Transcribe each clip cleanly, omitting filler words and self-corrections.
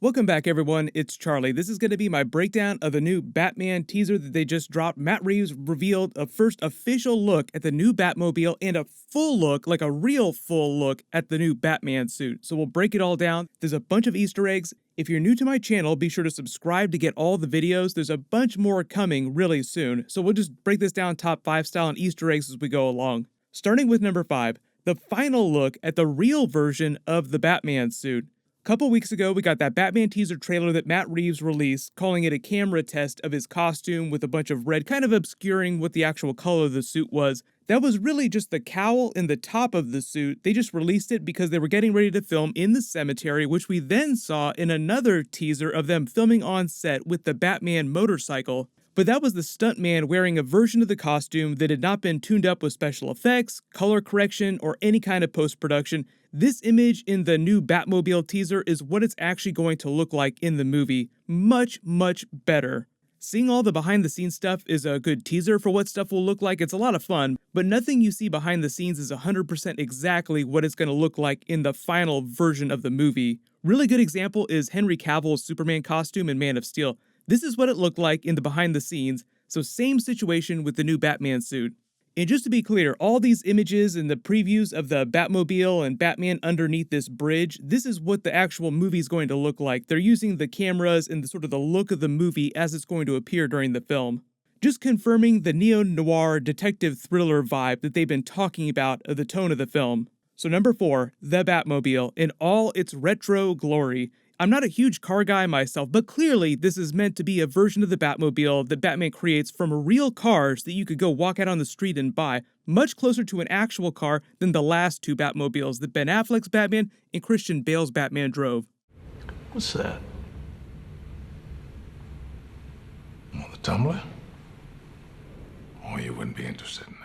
Welcome back, everyone. It's Charlie. This is going to be my breakdown of the new Batman teaser that they just dropped. Matt Reeves revealed a first official look at the new Batmobile and a full look, like a real full look, at the new Batman suit. So we'll break it all down. There's a bunch of Easter eggs. If you're new to my channel, be sure to subscribe to get all the videos. There's a bunch more coming really soon. So we'll just break this down top 5 style and Easter eggs as we go along. Starting with number 5, the final look at the real version of the Batman suit. Couple weeks ago, we got that Batman teaser trailer that Matt Reeves released, calling it a camera test of his costume with a bunch of red, kind of obscuring what the actual color of the suit was. That was really just the cowl in the top of the suit. They just released it because they were getting ready to film in the cemetery, which we then saw in another teaser of them filming on set with the Batman motorcycle. But that was the stuntman wearing a version of the costume that had not been tuned up with special effects, color correction, or any kind of post-production. This image in the new Batmobile teaser is what it's actually going to look like in the movie. Much, much better. Seeing all the behind-the-scenes stuff is a good teaser for what stuff will look like. It's a lot of fun, but nothing you see behind the scenes is 100% exactly what it's going to look like in the final version of the movie. Really good example is Henry Cavill's Superman costume in Man of Steel. This is what it looked like in the behind the scenes, so same situation with the new Batman suit. And just to be clear, all these images and the previews of the Batmobile and Batman underneath this bridge, this is what the actual movie is going to look like. They're using the cameras and the sort of the look of the movie as it's going to appear during the film. Just confirming the neo-noir detective thriller vibe that they've been talking about of the tone of the film. So number 4, the Batmobile in all its retro glory. I'm not a huge car guy myself, but clearly this is meant to be a version of the Batmobile that Batman creates from real cars that you could go walk out on the street and buy, much closer to an actual car than the last 2 Batmobiles that Ben Affleck's Batman and Christian Bale's Batman drove. What's that? Well, the tumbler? Oh, you wouldn't be interested in that.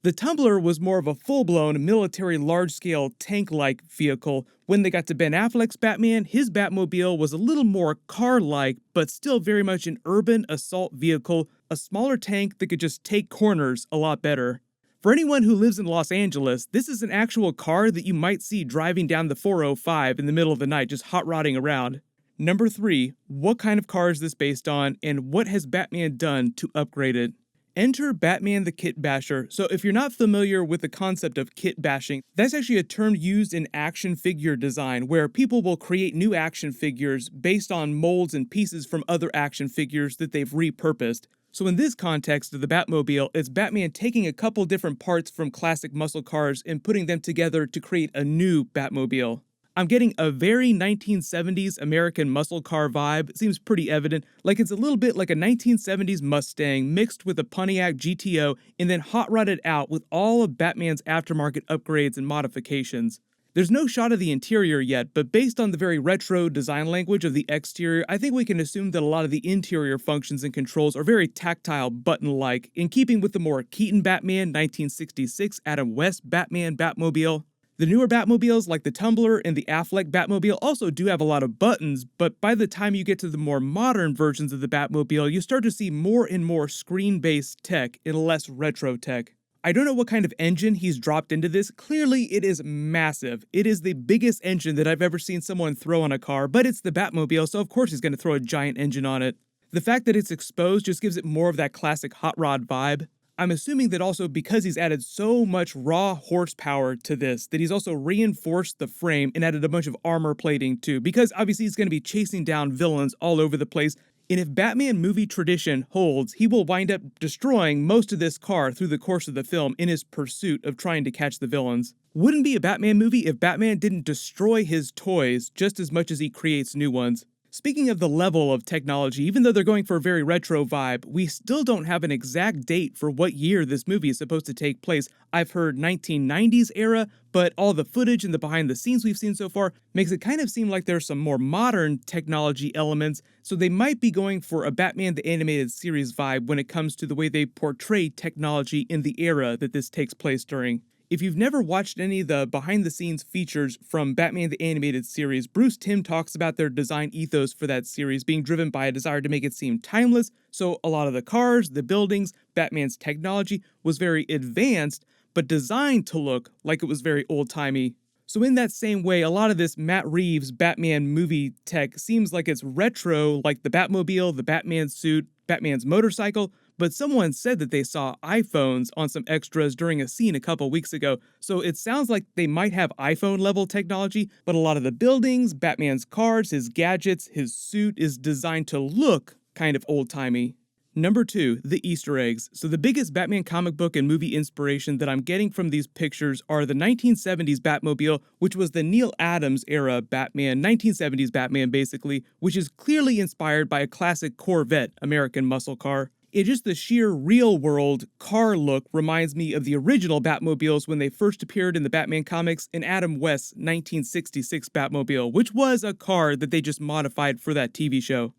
The Tumbler was more of a full-blown, military, large-scale, tank-like vehicle. When they got to Ben Affleck's Batman, his Batmobile was a little more car-like, but still very much an urban assault vehicle, a smaller tank that could just take corners a lot better. For anyone who lives in Los Angeles, this is an actual car that you might see driving down the 405 in the middle of the night, just hot-rodding around. Number 3, what kind of car is this based on, and what has Batman done to upgrade it? Enter Batman the Kit Basher. So if you're not familiar with the concept of kit bashing, that's actually a term used in action figure design, where people will create new action figures based on molds and pieces from other action figures that they've repurposed. So in this context of the Batmobile, it's Batman taking a couple different parts from classic muscle cars and putting them together to create a new Batmobile. I'm getting a very 1970s American muscle car vibe. It seems pretty evident, like it's a little bit like a 1970s Mustang mixed with a Pontiac GTO and then hot-rodded out with all of Batman's aftermarket upgrades and modifications. There's no shot of the interior yet, but based on the very retro design language of the exterior, I think we can assume that a lot of the interior functions and controls are very tactile, button-like, in keeping with the more Keaton Batman 1966 Adam West Batman Batmobile. The newer Batmobiles, like the Tumbler and the Affleck Batmobile, also do have a lot of buttons, but by the time you get to the more modern versions of the Batmobile, you start to see more and more screen-based tech and less retro tech. I don't know what kind of engine he's dropped into this. Clearly, it is massive. It is the biggest engine that I've ever seen someone throw on a car, but it's the Batmobile, so of course he's going to throw a giant engine on it. The fact that it's exposed just gives it more of that classic hot rod vibe. I'm assuming that also because he's added so much raw horsepower to this, that he's also reinforced the frame and added a bunch of armor plating too, because obviously he's going to be chasing down villains all over the place, and if Batman movie tradition holds, he will wind up destroying most of this car through the course of the film in his pursuit of trying to catch the villains. Wouldn't be a Batman movie if Batman didn't destroy his toys just as much as he creates new ones. Speaking of the level of technology, even though they're going for a very retro vibe, we still don't have an exact date for what year this movie is supposed to take place. I've heard 1990s era, but all the footage and the behind the scenes we've seen so far makes it kind of seem like there's some more modern technology elements, so they might be going for a Batman the Animated Series vibe when it comes to the way they portray technology in the era that this takes place during. If you've never watched any of the behind-the-scenes features from Batman the Animated Series, Bruce Timm talks about their design ethos for that series being driven by a desire to make it seem timeless, so a lot of the cars, the buildings, Batman's technology was very advanced, but designed to look like it was very old-timey. So in that same way, a lot of this Matt Reeves Batman movie tech seems like it's retro, like the Batmobile, the Batman suit, Batman's motorcycle, but someone said that they saw iPhones on some extras during a scene a couple weeks ago, so it sounds like they might have iPhone level technology, but a lot of the buildings, Batman's cars, his gadgets, his suit is designed to look kind of old-timey. Number 2, the Easter eggs. So the biggest Batman comic book and movie inspiration that I'm getting from these pictures are the 1970s Batmobile, which was the Neil Adams era Batman, 1970s Batman basically, which is clearly inspired by a classic Corvette American muscle car. It just the sheer real-world car look reminds me of the original Batmobiles when they first appeared in the Batman comics in Adam West's 1966 Batmobile, which was a car that they just modified for that TV show.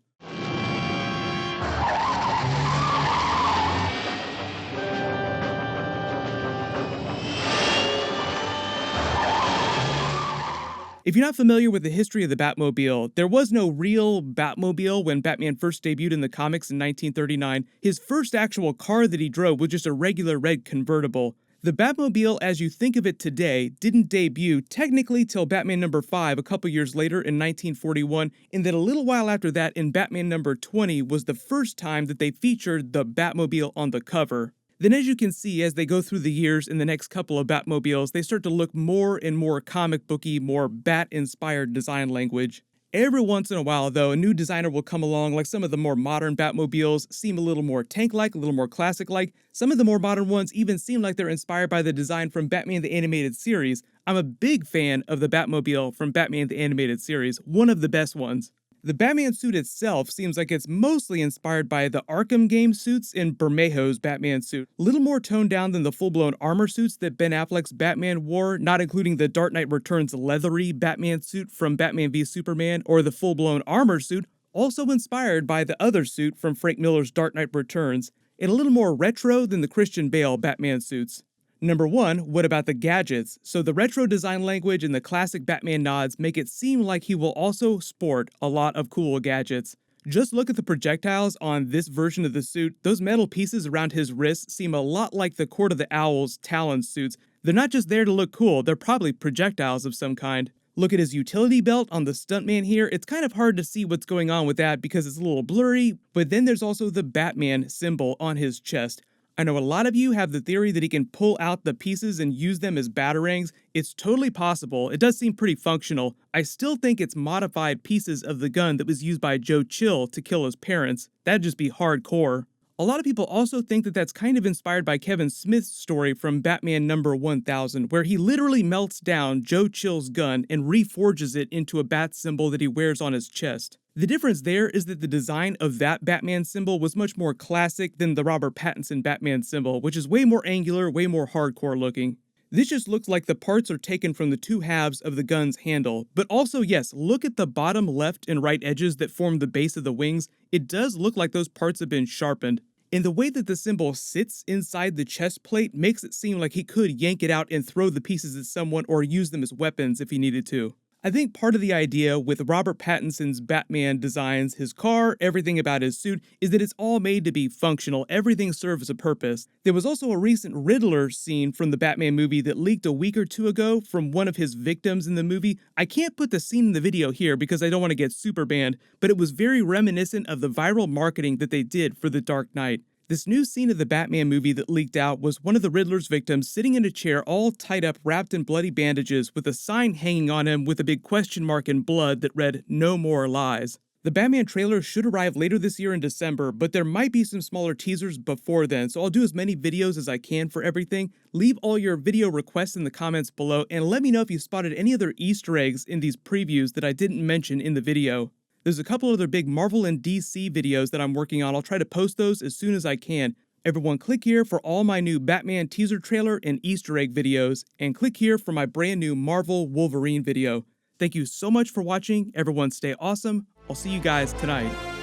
If you're not familiar with the history of the Batmobile, there was no real Batmobile when Batman first debuted in the comics in 1939. His first actual car that he drove was just a regular red convertible. The Batmobile, as you think of it today, didn't debut technically till Batman number 5 a couple years later in 1941, and then a little while after that in Batman number 20 was the first time that they featured the Batmobile on the cover. Then as you can see, as they go through the years in the next couple of Batmobiles, they start to look more and more comic booky, more Bat-inspired design language. Every once in a while, though, a new designer will come along, like some of the more modern Batmobiles seem a little more tank-like, a little more classic-like. Some of the more modern ones even seem like they're inspired by the design from Batman the Animated Series. I'm a big fan of the Batmobile from Batman the Animated Series, one of the best ones. The Batman suit itself seems like it's mostly inspired by the Arkham game suits in Bermejo's Batman suit. A little more toned down than the full-blown armor suits that Ben Affleck's Batman wore, not including the Dark Knight Returns leathery Batman suit from Batman v Superman or the full-blown armor suit, also inspired by the other suit from Frank Miller's Dark Knight Returns, and a little more retro than the Christian Bale Batman suits. Number 1, what about the gadgets? So the retro design language and the classic Batman nods make it seem like he will also sport a lot of cool gadgets. Just look at the projectiles on this version of the suit. Those metal pieces around his wrists seem a lot like the Court of the Owl's Talon suits. They're not just there to look cool, they're probably projectiles of some kind. Look at his utility belt on the stuntman here. It's kind of hard to see what's going on with that because it's a little blurry, but then there's also the Batman symbol on his chest. I know a lot of you have the theory that he can pull out the pieces and use them as batarangs. It's totally possible. It does seem pretty functional. I still think it's modified pieces of the gun that was used by Joe Chill to kill his parents. That'd just be hardcore. A lot of people also think that that's kind of inspired by Kevin Smith's story from Batman number 1000, where he literally melts down Joe Chill's gun and reforges it into a bat symbol that he wears on his chest. The difference there is that the design of that Batman symbol was much more classic than the Robert Pattinson Batman symbol, which is way more angular, way more hardcore looking. This just looks like the parts are taken from the two halves of the gun's handle. But also, yes, look at the bottom left and right edges that form the base of the wings. It does look like those parts have been sharpened. And the way that the symbol sits inside the chest plate makes it seem like he could yank it out and throw the pieces at someone or use them as weapons if he needed to. I think part of the idea with Robert Pattinson's Batman designs, his car, everything about his suit, is that it's all made to be functional. Everything serves a purpose. There was also a recent Riddler scene from the Batman movie that leaked a week or two ago from one of his victims in the movie. I can't put the scene in the video here because I don't want to get super banned, but it was very reminiscent of the viral marketing that they did for The Dark Knight. This new scene of the Batman movie that leaked out was one of the Riddler's victims sitting in a chair all tied up, wrapped in bloody bandages, with a sign hanging on him with a big question mark in blood that read, "No more lies." The Batman trailer should arrive later this year in December, but there might be some smaller teasers before then, so I'll do as many videos as I can for everything. Leave all your video requests in the comments below, and let me know if you spotted any other Easter eggs in these previews that I didn't mention in the video. There's a couple other big Marvel and DC videos that I'm working on. I'll try to post those as soon as I can. Everyone click here for all my new Batman teaser trailer and Easter egg videos, and click here for my brand new Marvel Wolverine video. Thank you so much for watching. Everyone stay awesome. I'll see you guys tonight.